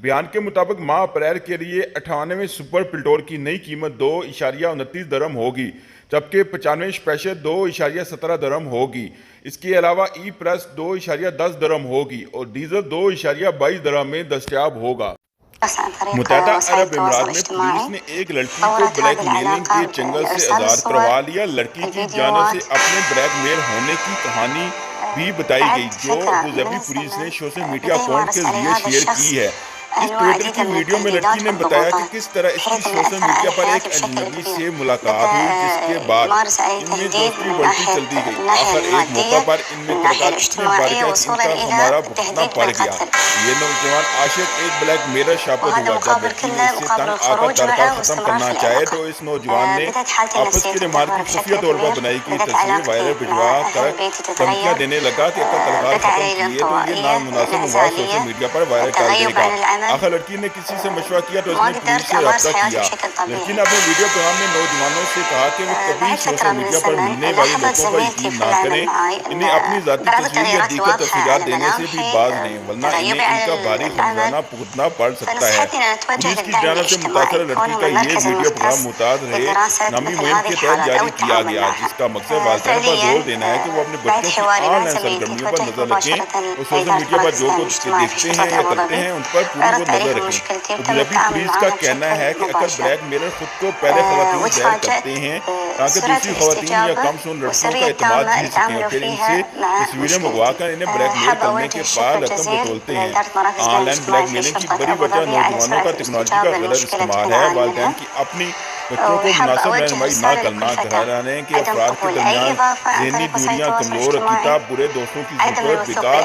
بیان کے مطابق ماہ اپریل کے لیے 98 سپر پلٹور کی نئی قیمت 2.29 درہم ہوگی، جبکہ 95 اسپیشل 2.17 درہم ہوگی۔ اس کے علاوہ ای پریس 2.10 درہم ہوگی اور ڈیزل 2.22 درہم میں دستیاب ہوگا۔ متحدہ عرب امارات میں پولیس نے ایک لڑکی کو بلیک میلنگ کے چنگل سے آزاد کروا لیا۔ لڑکی کی جانب سے اپنے بلیک میل ہونے کی کہانی بھی بتائی گئی، جو ابوظہبی پولیس نے سوشل میڈیا اکاؤنٹ کے ذریعے شیئر کی ہے۔ اس ٹویٹر کی ویڈیو میں لڑکی نے بتایا کہ کس طرح اس کی سوشل میڈیا پر ایک اجنبی سے ملاقات ہوئی، جس کے بعد ان میں دوستی بڑھتی چلتی گئی۔ آخر ایک موقع پر ان میں ملاقات اتنی بڑھ گئی کہ ان کا ہمارا بھگتنا پڑ گیا۔ یہ نوجوان عاشق ایک بلیک میلر ثابت ہوا۔ جب لڑکی نے اس سے تنگ آ کر تعلقات ختم کرنا چاہے تو اس نوجوان نے آپس کے رمال کی خفیہ طور پر بنائی کی تصویر وائرل بھجوا کر دھمکیاں دینے لگا کہ اگر تعلقات ختم کیے تو یہ نامناسب مواد سوشل میڈیا پر وائرل کر دے گا۔ آخر لڑکی نے کسی سے مشورہ کیا تو اس نے پولیس سے رابطہ کیا۔ لڑکی نے اپنے ویڈیو پیغام میں نوجوانوں سے کہا کہ وہ کبھی سوشل میڈیا پر ملنے والے لوگوں پر یقین نہ کریں، انہیں اپنی ذاتی تصویر یا دیگر تفصیلات دینے سے بھی باز رہیں، ورنہ انہیں ان کا بھاری خمیازہ بھگتنا پڑ سکتا ہے۔ پولیس کی جانب سے متاثرہ لڑکی کا یہ ویڈیو پیغام ممتاز رہے نامی مہم کے تحت جاری کیا گیا، جس کا مقصد والدین پر زور دینا ہے کہ وہ اپنے بچوں کی آن لائن سرگرمیوں پر نظر رکھیں اور سوشل میڈیا پر جو کچھ دیکھتے ہیں یا کرتے ہیں ان پر پوری وہ نظر رکھیں۔ ابوظہبی پولیس کا کہنا ہے کہ اگر بلیک میلر خود کو پہلے خواتین ظاہر کرتے ہیں تاکہ دوسری خواتین یا کم سن لڑکیوں کا اعتماد جیت سکیں، پھر ان سے تصویریں منگوا کر انہیں بلیک میل کرنے کے بعد رقم وصولتے ہیں۔ آن لائن بلیک میلنگ کی بڑی وجہ نوجوانوں کا ٹیکنالوجی کا غلط استعمال ہے۔ والدین کی اپنی بچوں کو مناسب رہنمائی نہ کرنا، گھرانے کے افراد کے درمیان ذہنی دوریاں، کمزور عقیدہ، برے دوستوں کی صحبت، بیکار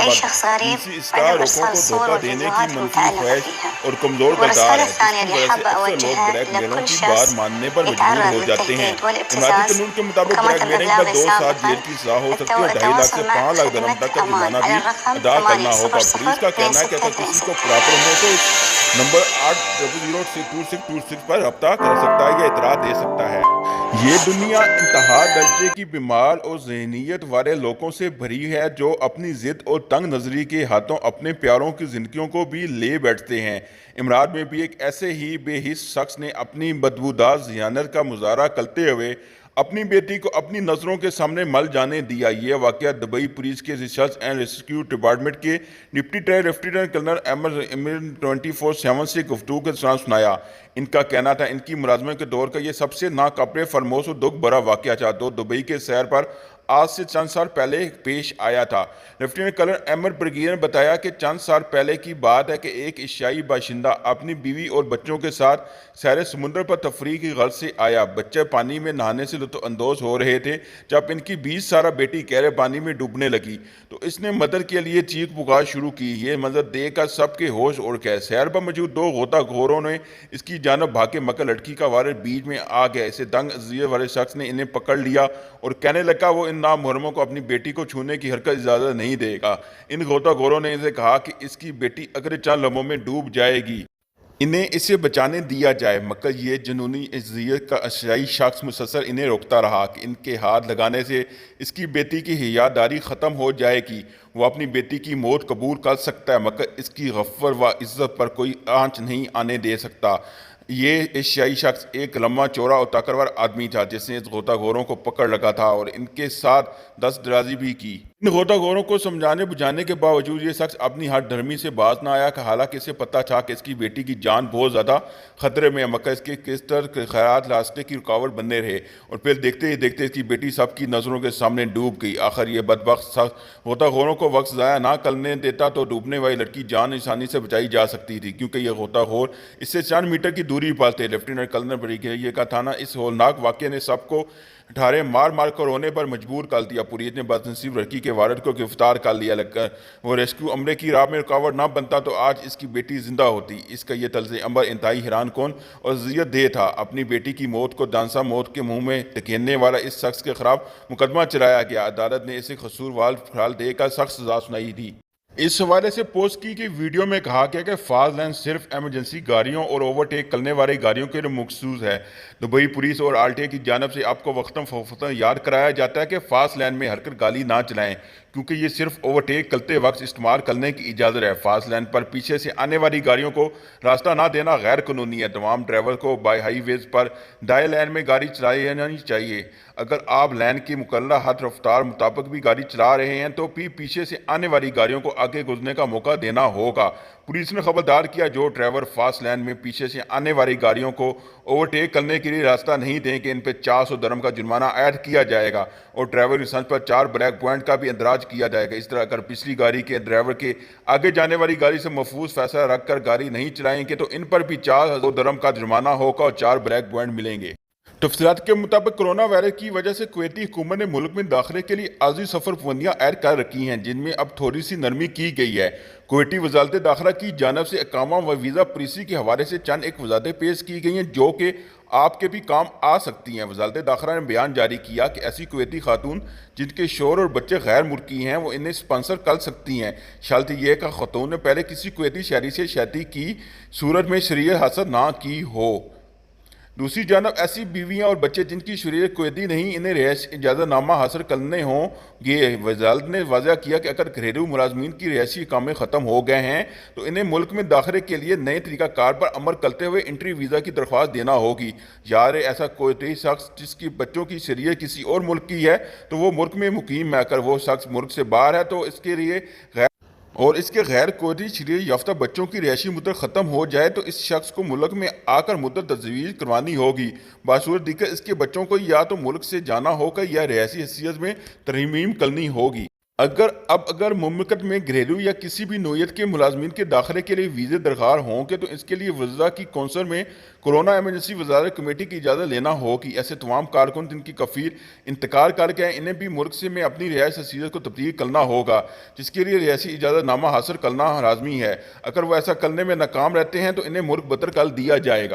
جنسی اسٹاروں کو دھوکہ دینے کی منفی خواہش اور کمزور کردار ہے، جس کی وجہ سے اکثر لوگ بلیک میلروں کی بات ماننے پر مجبور ہو جاتے ہیں۔ اماراتی قانون کے مطابق بلیک میلنگ پر 2 سال جیل کی سزا ہو سکتی ہے اور 2.5 لاکھ سے 5 لاکھ درہم تک کا جرمانہ بھی ادا کرنا ہوگا۔ پولیس کا کہنا ہے کہ اگر کسی کو پرابلم ہو تو نمبر 8002626 پر رابطہ کر سکتا ہے یا اطلاع دے سکتا ہے۔ یہ دنیا انتہا درجے کی بیمار اور ذہنیت والے لوگوں سے بھری ہے جو اپنی ضد اور تنگ نظری کے ہاتھوں اپنے پیاروں کی زندگیوں کو بھی لے بیٹھتے ہیں۔ امارات میں بھی ایک ایسے ہی بے حس شخص نے اپنی بدبودار ذہانت کا مظاہرہ کرتے ہوئے اپنی بیٹی کو اپنی نظروں کے سامنے مل جانے دیا۔ یہ واقعہ دبئی پولیس کے ریسرچ اینڈ ریسکیو ڈپارٹمنٹ کے ڈپٹی لیفٹیننٹ کرنل امر 24/7 سے گفتگو کے دوران سنایا۔ ان کا کہنا تھا ان کی ملازمت کے دور کا یہ سب سے ناقابل فراموش اور دکھ بھرا واقعہ تھا جو دبئی کے سیر پر آج سے چند سال پہلے پیش آیا تھا۔ لیفٹیننٹ کرنل امر برگیئر نے بتایا کہ چند سال پہلے کی بات ہے کہ ایک ایشیائی باشندہ اپنی بیوی اور بچوں کے ساتھ سیر سمندر پر تفریح کی غرض سے آیا۔ بچے پانی میں نہانے سے لطف اندوز ہو رہے تھے جب ان کی 20 سالہ بیٹی گہرے پانی میں ڈوبنے لگی تو اس نے مدد کے لیے چیخ پکار شروع کی۔ یہ منظر دیکھ کر سب کے ہوش اڑ گئے۔ سیر پر موجود 2 غوطہ خوروں نے اس کی جانب بھاگے مگر لڑکی کا والد بیچ میں آ گیا۔ اسے تنگ نظریے والے شخص نے انہیں پکڑ لیا اور کہنے لگا وہ ان نامحرموں کو اپنی بیٹی کو چھونے کی حرکت اجازت نہیں دے گا۔ ان غوطہ خوروں نے اسے کہا کہ اس کی بیٹی اگلے چند لمحوں میں ڈوب جائے گی، انہیں اسے بچانے دیا جائے، مگر یہ جنونی اذیت کا ایشیائی شخص مسلسل انہیں روکتا رہا کہ ان کے ہاتھ لگانے سے اس کی بیٹی کی حیاداری ختم ہو جائے گی، وہ اپنی بیٹی کی موت قبول کر سکتا ہے مگر اس کی غفر و عزت پر کوئی آنچ نہیں آنے دے سکتا۔ یہ ایشیائی شخص ایک لمبا چوڑا اور طاقتور آدمی تھا جس نے اس غوطہ خوروں کو پکڑ رکھا تھا اور ان کے ساتھ دست درازی بھی کی۔ ان غوطہ خوروں کو سمجھانے بجھانے کے باوجود یہ شخص اپنی ہر دھرمی سے باز نہ آیا، حالانکہ اسے پتہ تھا کہ اس کی بیٹی کی جان بہت زیادہ خطرے میں ہے مگر اس کے کس طرح کے خیرات راستے کی رکاوٹ بنے رہے اور پھر دیکھتے ہی دیکھتے اس کی بیٹی سب کی نظروں کے سامنے ڈوب گئی۔ آخر یہ بدبخت شخص غوطہ خوروں کو وقت ضائع نہ کرنے دیتا تو ڈوبنے والی لڑکی جان آسانی سے بچائی جا سکتی تھی کیونکہ یہ غوطہ خور اس سے چند میٹر کی دوری پر تھے۔ لیفٹیننٹ کرنل برگیئر کا تھا اس ہولناک واقعے نے سب کو ٹھارے مار مار کر رونے پر مجبور کر دیا۔ پولیس نے بدنصیب لڑکی کے والد کو گرفتار کر لیا، لگا وہ ریسکیو عملے کی راہ میں رکاوٹ نہ بنتا تو آج اس کی بیٹی زندہ ہوتی۔ اس کا یہ طرز عمل انتہائی حیران کن اور اذیت دہ تھا۔ اپنی بیٹی کی موت کو دانسا موت کے منہ میں دھکیلنے والا اس شخص کے خلاف مقدمہ چلایا گیا۔ عدالت نے اسے قصوروار قرار دے کر سخت سزا سنائی تھی۔ اس حوالے سے پوسٹ کی گئی ویڈیو میں کہا گیا کہ فاز لین صرف ایمرجنسی گاڑیوں اور اوورٹیک کرنے والی گاڑیوں کے لیے مخصوص ہے۔ دبئی پولیس اور آر ٹی اے کی جانب سے آپ کو وقتاً فوقتاً یاد کرایا جاتا ہے کہ فاسٹ لین میں ہر کر گاڑی نہ چلائیں کیونکہ یہ صرف اوورٹیک کرتے وقت استعمال کرنے کی اجازت ہے۔ فاسٹ لین پر پیچھے سے آنے والی گاڑیوں کو راستہ نہ دینا غیر قانونی ہے۔ تمام ڈرائیور کو ہائی ویز پر دائیں لین میں گاڑی چلانی چاہیے۔ اگر آپ لین کی مقررہ حد رفتار مطابق بھی گاڑی چلا رہے ہیں تو بھی پیچھے سے آنے والی گاڑیوں کو آگے گزرنے کا موقع دینا ہوگا۔ پولیس نے خبردار کیا جو ڈرائیور فاسٹ لین میں پیچھے سے آنے والی گاڑیوں کو اوورٹیک کرنے کے لیے راستہ نہیں دیں کہ ان پہ 400 درہم کا جرمانہ عائد کیا جائے گا اور ڈرائیور لائسنس پر 4 بلیک پوائنٹ کا بھی اندراج کیا جائے گا۔ اس طرح اگر پچھلی گاڑی کے ڈرائیور کے آگے جانے والی گاڑی سے محفوظ فاصلہ رکھ کر گاڑی نہیں چلائیں گے تو ان پر بھی 400 درہم کا جرمانہ ہوگا اور 4 بلیک پوائنٹ ملیں گے۔ تفصیلات کے مطابق کرونا وائرس کی وجہ سے کویتی حکومت نے ملک میں داخلے کے لیے عارضی سفر پابندیاں عائد کر رکھی ہیں، جن میں اب تھوڑی سی نرمی کی گئی ہے۔ کویتی وزارت داخلہ کی جانب سے اقامہ و ویزا پالیسی کے حوالے سے چند ایک وضاحتیں پیش کی گئی ہیں جو کہ آپ کے بھی کام آ سکتی ہیں۔ وزارت داخلہ نے بیان جاری کیا کہ ایسی کویتی خاتون جن کے شوہر اور بچے غیر ملکی ہیں وہ انہیں اسپانسر کر سکتی ہیں، شرط یہ کہ خاتون نے پہلے کسی کویتی شہری سے شادی کی صورت میں شرعیت حاصل نہ کی ہو۔ دوسری جانب ایسی بیویاں اور بچے جن کی شرعیت کویتی نہیں انہیں رہائش اجازت نامہ حاصل کرنے ہوں گے۔ وزارت نے واضح کیا کہ اگر گھریلو ملازمین کی رہائشی اقامے ختم ہو گئے ہیں تو انہیں ملک میں داخلے کے لیے نئے طریقہ کار پر عمل کرتے ہوئے انٹری ویزا کی درخواست دینا ہوگی۔ یار ایسا کوئی شخص جس کی بچوں کی شرعیت کسی اور ملک کی ہے تو وہ ملک میں مقیم ہے، اگر وہ شخص ملک سے باہر ہے تو اس کے لیے غیر کویتی شرعیت یافتہ بچوں کی رہائشی مدت ختم ہو جائے تو اس شخص کو ملک میں آ کر مدت تجویز کروانی ہوگی۔ بصورت دیگر اس کے بچوں کو یا تو ملک سے جانا ہوگا یا رہائشی حیثیت میں ترمیم کرنی ہوگی۔ اگر مملکت میں گھریلو یا کسی بھی نوعیت کے ملازمین کے داخلے کے لیے ویزے درکار ہوں گے تو اس کے لیے وزراء کی کونسل میں کورونا ایمرجنسی وزارت کمیٹی کی اجازت لینا ہوگی۔ ایسے تمام کارکن جن کی کفیل انتقال کر گئے ہیں انہیں بھی ملک سے میں اپنی رہائش حیثیت کو تبدیل کرنا ہوگا، جس کے لیے رہائشی اجازت نامہ حاصل کرنا لازمی ہے۔ اگر وہ ایسا کرنے میں ناکام رہتے ہیں تو انہیں ملک بدر کر دیا جائے گا۔